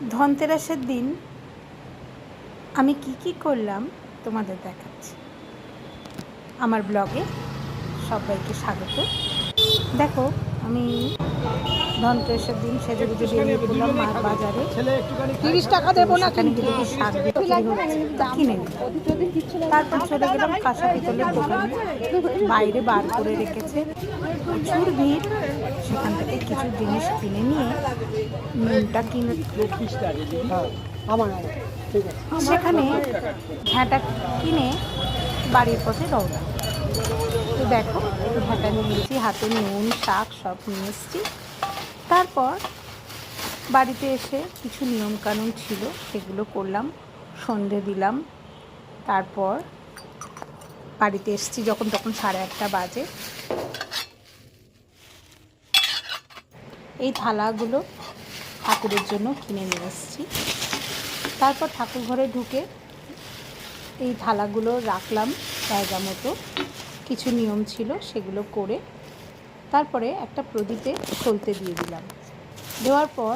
ধনতেরাসের দিন আমি কি করলাম তোমাদের দেখাচ্ছি। আমার ব্লগে সবাইকে স্বাগত। দেখো, আমি ধনতেরাসের দিন সেজেগুজে বেরিয়ে পড়লাম মার বাজারে। 30 টাকা দেবো না, সেখানে গিয়ে দেখি শাক বিক্রি হচ্ছে, তা কিনে নিলাম। তারপর চলে গেলাম কাঁসা পিতলের দোকানে। বাইরে বার করে রেখেছে, প্রচুর ভিড়। সেখান থেকে কিছু জিনিস কিনে নিয়ে নুনটা কিনে সেখানে ঘ্যাঁটা কিনে বাড়ির পথে রওনা। তো দেখো, ঘ্যাঁটা নিয়েছি, হাতে নুন শাক সব নিয়ে এসেছি। তারপর বাড়িতে এসে কিছু নিয়মকানুন ছিল, সেগুলো করলাম, সন্ধে দিলাম। তারপর বাড়িতে এসেছি যখন, তখন 8:30 বাজে। এই থালাগুলো ঠাকুরের জন্য কিনে নিয়ে এসেছি। তারপর ঠাকুর ঘরে ঢুকে এই থালাগুলো রাখলাম জায়গা মতো। কিছু নিয়ম ছিল সেগুলো করে তারপরে একটা প্রদীপে সলতে দিয়ে দিলাম। দেওয়ার পর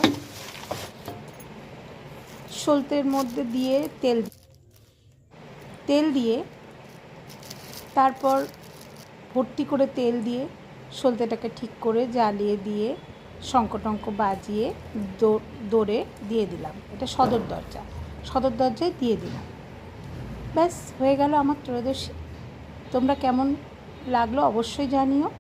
সলতের মধ্যে দিয়ে তেল দিয়ে তারপর ভর্তি করে তেল দিয়ে সলতেটাকে ঠিক করে জ্বালিয়ে দিয়ে শঙ্খ টঙ্ক বাজিয়ে দৌড়ে দিয়ে দিলাম। এটা সদর দরজায় দিয়ে দিলাম। ব্যাস হয়ে গেল আমার ত্রয়োদশী। তোমরা কেমন লাগলো অবশ্যই জানিও।